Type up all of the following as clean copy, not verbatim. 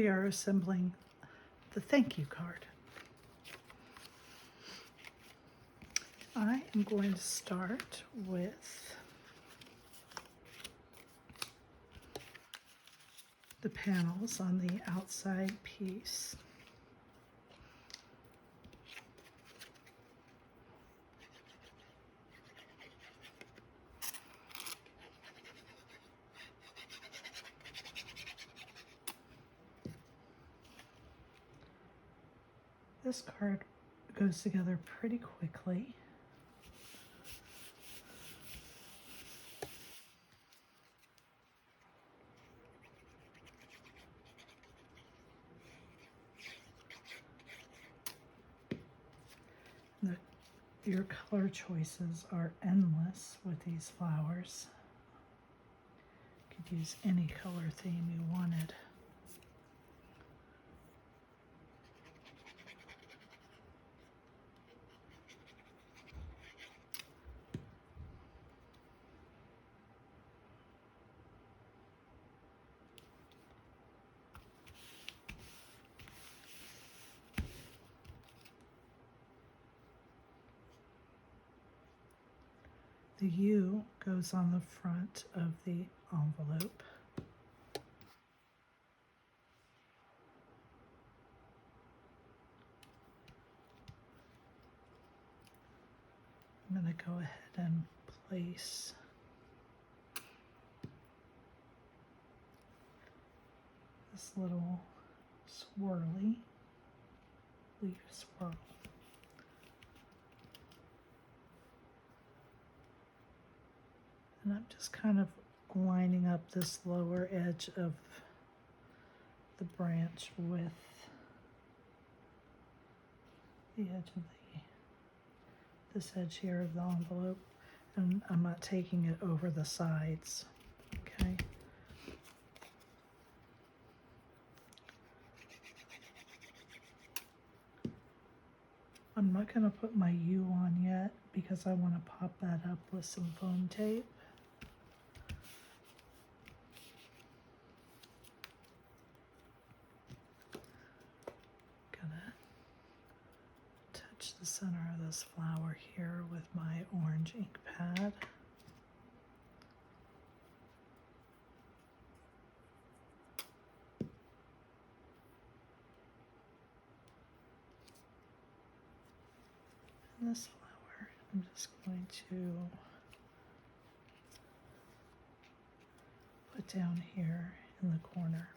we are assembling the thank you card. I am going to start with the panels on the outside piece. This card goes together pretty quickly. Your color choices are endless with these flowers. You could use any color theme you wanted. The U goes on the front of the envelope. I'm going to go ahead and place this little swirly leaf swirl. And I'm just kind of lining up this lower edge of the branch with the edge of this edge here of the envelope, and I'm not taking it over the sides, okay? I'm not going to put my U on yet because I want to pop that up with some foam tape. Gonna touch the center of this flower here with my orange ink pad. And this flower, I'm just going to put down here in the corner.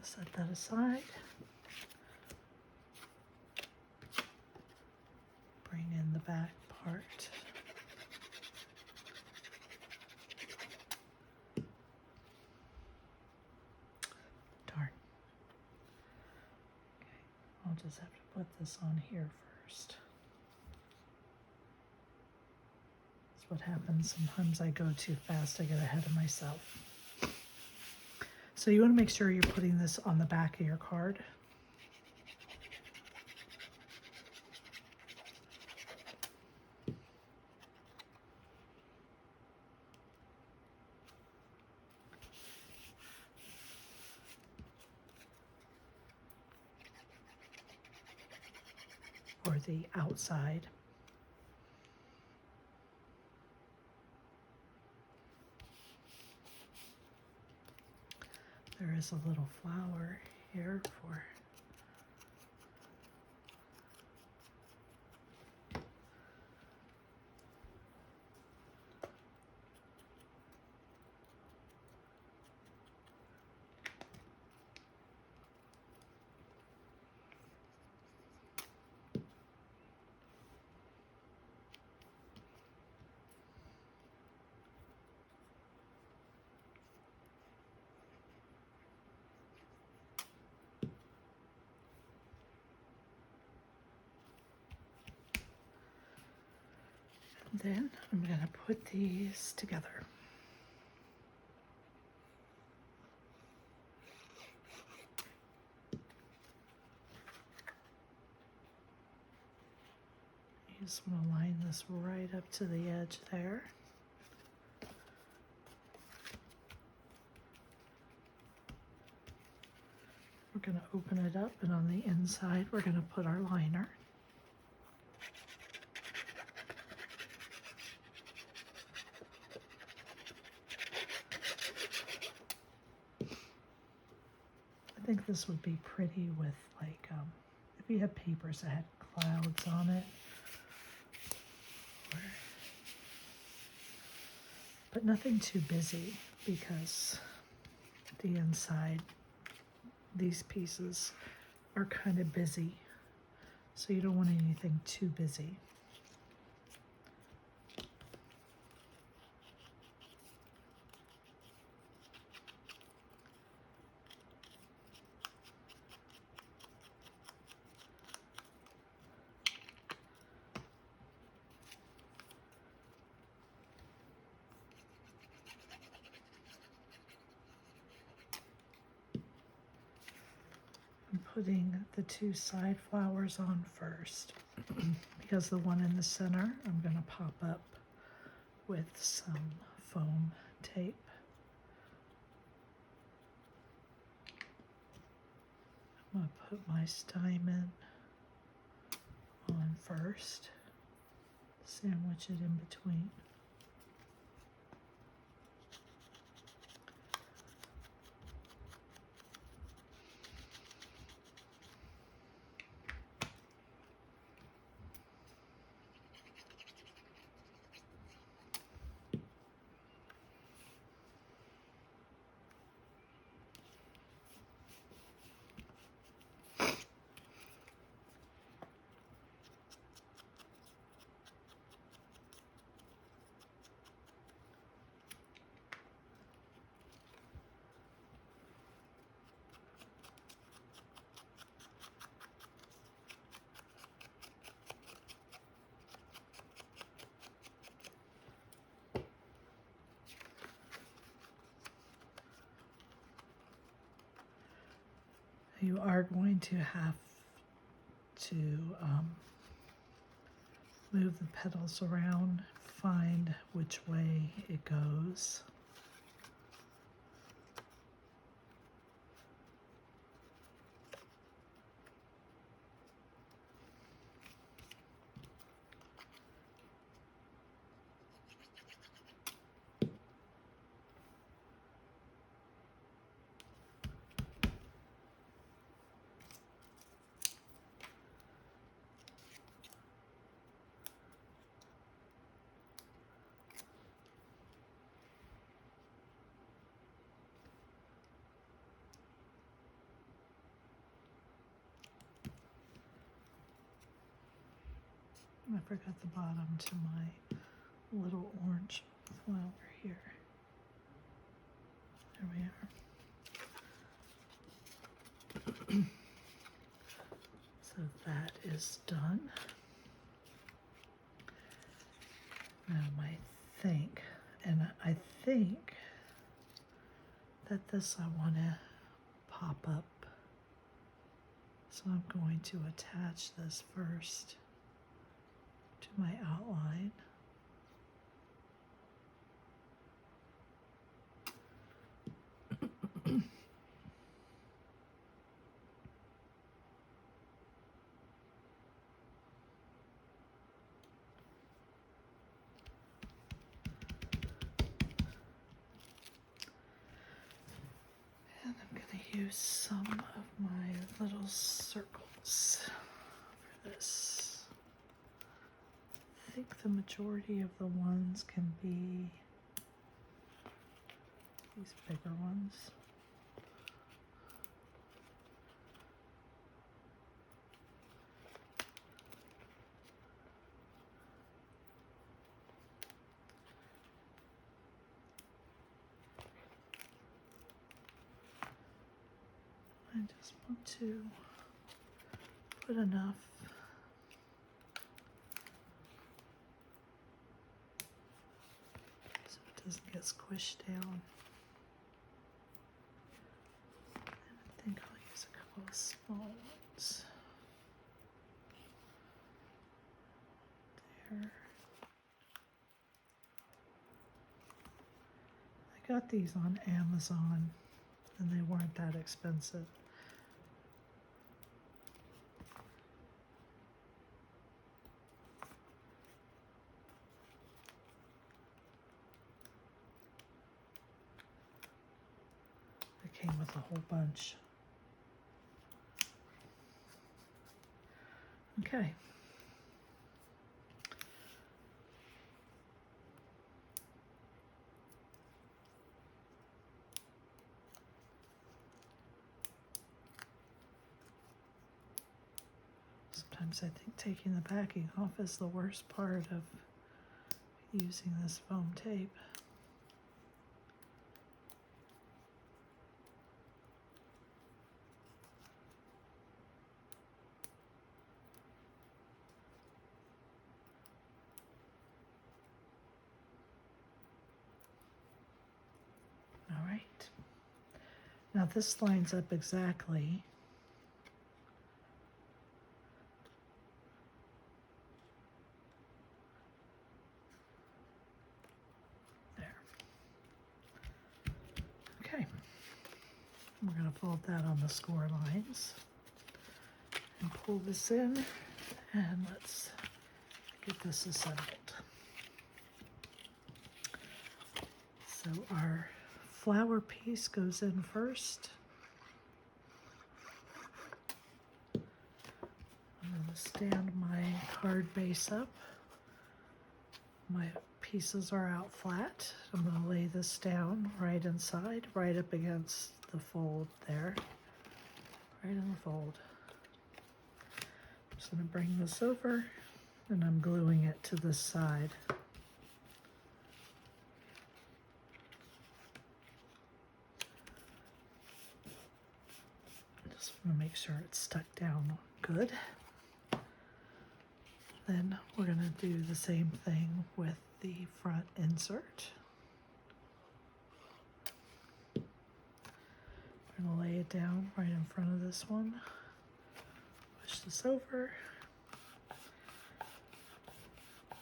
Set that aside. Bring in the back part. Darn. Okay, I'll just have to put this on here first. That's what happens sometimes. I go too fast, I get ahead of myself. So you want to make sure you're putting this on the back of your card. Or the outside. There is a little flower here for then I'm going to put these together. just want to line this right up to the edge there. We're going to open it up, and on the inside we're going to put our liner. I think this would be pretty with, like, if you have papers that had clouds on it. But nothing too busy, because the inside, these pieces are kind of busy. So you don't want anything too busy. I'm putting the two side flowers on first because the one in the center I'm going to pop up with some foam tape. I'm going to put my stymon on first, sandwich it in between. You are going to have to move the petals around, find which way it goes. I forgot the bottom to my little orange flower here. There we are. So that is done. Now I think that this I want to pop up. So I'm going to attach this first to my outline. And I'm going to use some of my little circles for this. I think the majority of the ones can be these bigger ones. I just want to put enough so it doesn't get squished down. And I think I'll use a couple of small ones there. I got these on Amazon and they weren't that expensive. It came with a whole bunch. Okay. Sometimes I think taking the backing off is the worst part of using this foam tape. All right. Now this lines up exactly. Okay, we're going to fold that on the score lines and pull this in, and let's get this assembled. So our flower piece goes in first. I'm going to stand my card base up. My pieces are out flat. I'm going to lay this down right inside, right up against the fold there, right in the fold. I'm just going to bring this over and I'm gluing it to this side. Just want to make sure it's stuck down good. Then we're going to do the same thing with the front insert. We're going to lay it down right in front of this one. Push this over.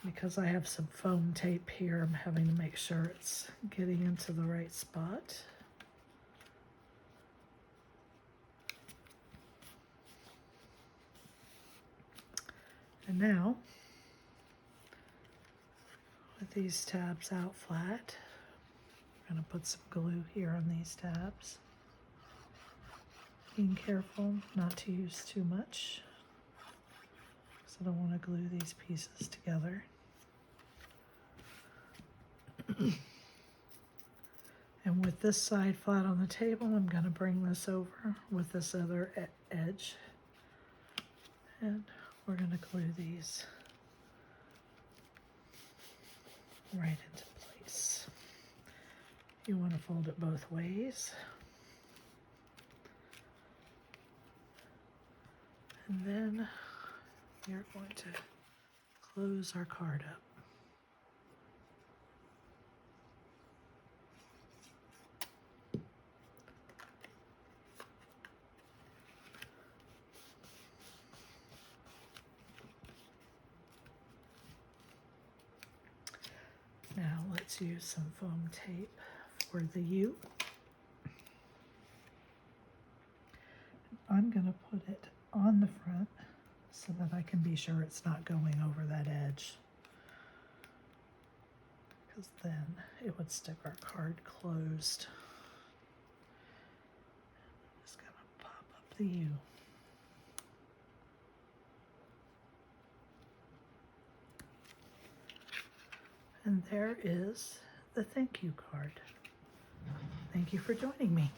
Because I have some foam tape here, I'm having to make sure it's getting into the right spot. And now, with these tabs out flat, I'm going to put some glue here on these tabs. Being careful not to use too much, because I don't want to glue these pieces together. And with this side flat on the table, I'm going to bring this over with this other edge. And we're going to glue these right into place. You want to fold it both ways. And then we're going to close our card up. Now let's use some foam tape for the U. I'm going to put it on the front so that I can be sure it's not going over that edge, because then it would stick our card closed. I'm just going to pop up the U. And there is the thank you card. Thank you for joining me.